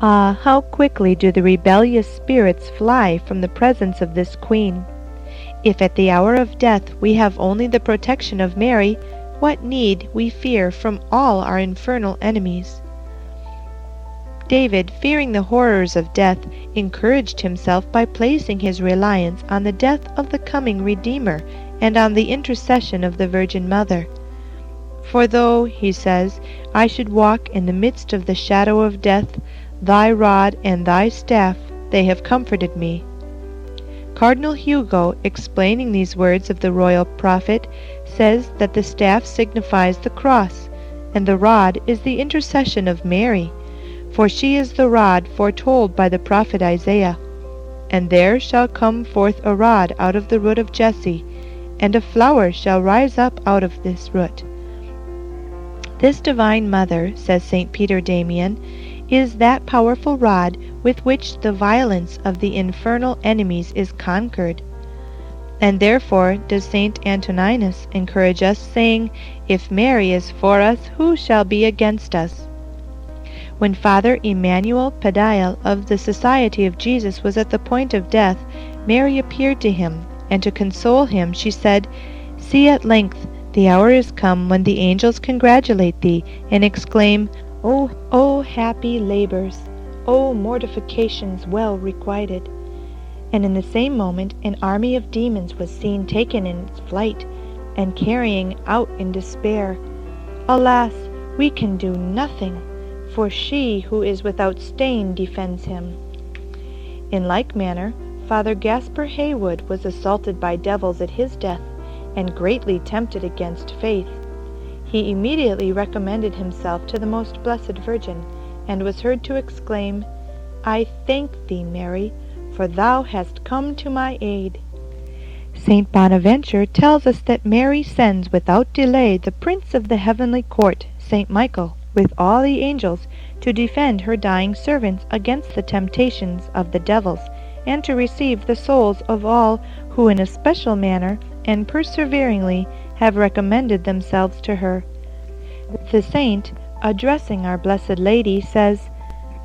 Ah, how quickly do the rebellious spirits fly from the presence of this Queen! If at the hour of death we have only the protection of Mary, what need we fear from all our infernal enemies? David, fearing the horrors of death, encouraged himself by placing his reliance on the death of the coming Redeemer and on the intercession of the Virgin Mother. For though, he says, I should walk in the midst of the shadow of death, thy rod and thy staff, they have comforted me. Cardinal Hugo, explaining these words of the royal prophet, says that the staff signifies the cross, and the rod is the intercession of Mary, for she is the rod foretold by the prophet Isaiah. And there shall come forth a rod out of the root of Jesse, and a flower shall rise up out of this root. This divine mother, says St. Peter Damian, is that powerful rod with which the violence of the infernal enemies is conquered. And therefore does St. Antoninus encourage us, saying, If Mary is for us, who shall be against us? When Father Emmanuel Padial of the Society of Jesus was at the point of death, Mary appeared to him, and to console him she said, See, at length the hour is come when the angels congratulate thee, and exclaim, O happy labors! O mortifications well requited! And in the same moment an army of demons was seen taken in its flight, and carrying out in despair. Alas, we can do nothing, for she who is without stain defends him. In like manner, Father Gaspar Haywood was assaulted by devils at his death, and greatly tempted against faith. He immediately recommended himself to the Most Blessed Virgin, and was heard to exclaim, I thank thee, Mary, for thou hast come to my aid. Saint Bonaventure tells us that Mary sends without delay the Prince of the heavenly court, Saint Michael, with all the angels, to defend her dying servants against the temptations of the devils, and to receive the souls of all who in a special manner and perseveringly have recommended themselves to her. The saint, addressing our Blessed Lady, says,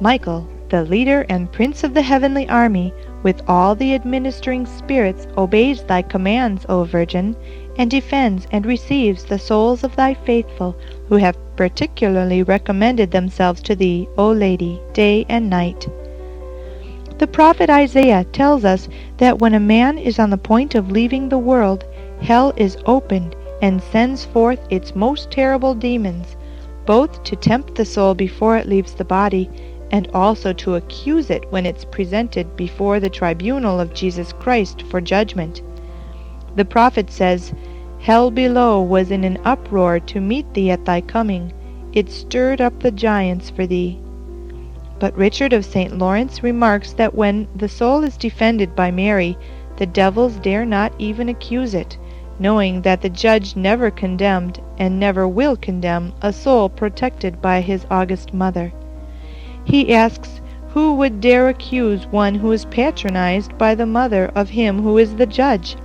Michael, the leader and prince of the heavenly army, with all the administering spirits, obeys thy commands, O Virgin, and defends and receives the souls of thy faithful, who have particularly recommended themselves to thee, O Lady, day and night. The prophet Isaiah tells us that when a man is on the point of leaving the world, hell is opened and sends forth its most terrible demons, both to tempt the soul before it leaves the body, and also to accuse it when it's presented before the tribunal of Jesus Christ for judgment. The prophet says, Hell below was in an uproar to meet thee at thy coming. It stirred up the giants for thee. But Richard of St. Lawrence remarks that when the soul is defended by Mary, the devils dare not even accuse it, knowing that the judge never condemned and never will condemn a soul protected by his august mother. He asks, who would dare accuse one who is patronized by the mother of him who is the judge?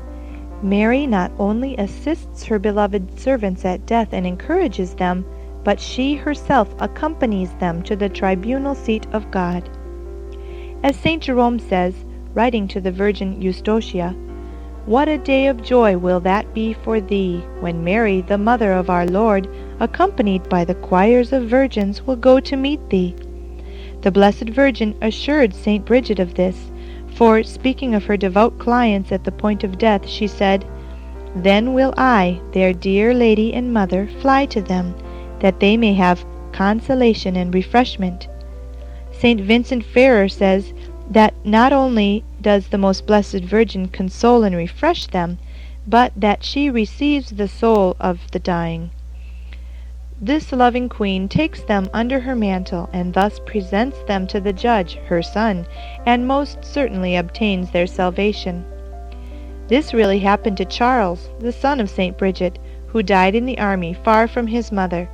Mary not only assists her beloved servants at death and encourages them, but she herself accompanies them to the tribunal seat of God. As St. Jerome says, writing to the Virgin Eustochia, What a day of joy will that be for thee, when Mary, the mother of our Lord, accompanied by the choirs of virgins, will go to meet thee. The Blessed Virgin assured St. Bridget of this, for, speaking of her devout clients at the point of death, she said, Then will I, their dear Lady and Mother, fly to them, that they may have consolation and refreshment. St. Vincent Ferrer says that not only does the Most Blessed Virgin console and refresh them, but that she receives the soul of the dying. This loving Queen takes them under her mantle, and thus presents them to the Judge, her Son, and most certainly obtains their salvation. This really happened to Charles, the son of St. Bridget, who died in the army far from his mother.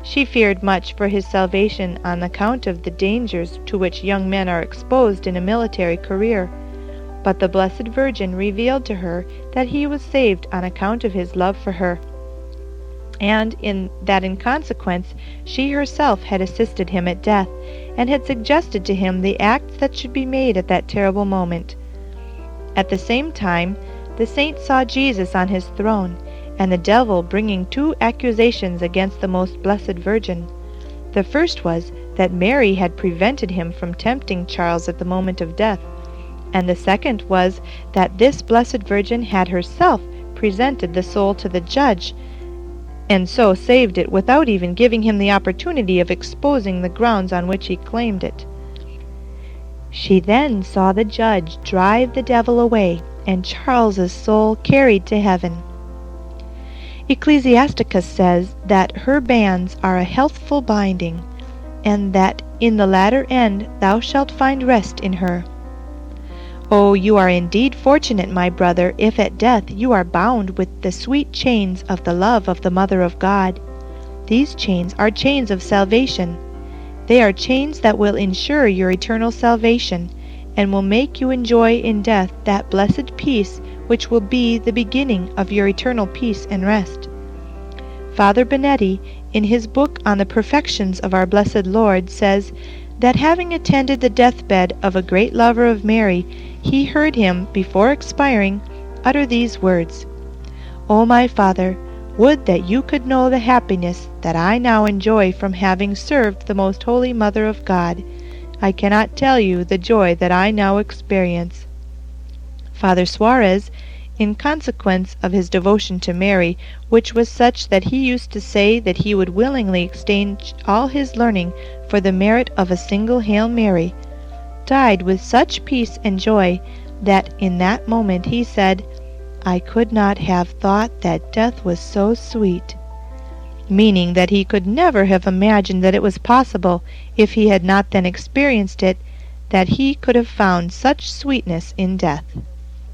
She feared much for his salvation on account of the dangers to which young men are exposed in a military career, but the Blessed Virgin revealed to her that he was saved on account of his love for her. and in consequence she herself had assisted him at death, and had suggested to him the acts that should be made at that terrible moment. At the same time, the saint saw Jesus on his throne, and the devil bringing two accusations against the most blessed Virgin. The first was that Mary had prevented him from tempting Charles at the moment of death, and the second was that this blessed Virgin had herself presented the soul to the judge, and so saved it without even giving him the opportunity of exposing the grounds on which he claimed it. She then saw the judge drive the devil away, and Charles's soul carried to heaven. Ecclesiasticus says that her bands are a healthful binding, and that in the latter end thou shalt find rest in her. Oh, you are indeed fortunate, my brother, if at death you are bound with the sweet chains of the love of the Mother of God. These chains are chains of salvation. They are chains that will ensure your eternal salvation, and will make you enjoy in death that blessed peace which will be the beginning of your eternal peace and rest. Father Benetti, in his book on the perfections of our blessed Lord, says that having attended the deathbed of a great lover of Mary, he heard him, before expiring, utter these words: "O my Father, would that you could know the happiness that I now enjoy from having served the most holy Mother of God. I cannot tell you the joy that I now experience." Father Suarez, in consequence of his devotion to Mary, which was such that he used to say that he would willingly exchange all his learning for the merit of a single Hail Mary, died with such peace and joy that in that moment he said, "I could not have thought that death was so sweet," meaning that he could never have imagined that it was possible, if he had not then experienced it, that he could have found such sweetness in death.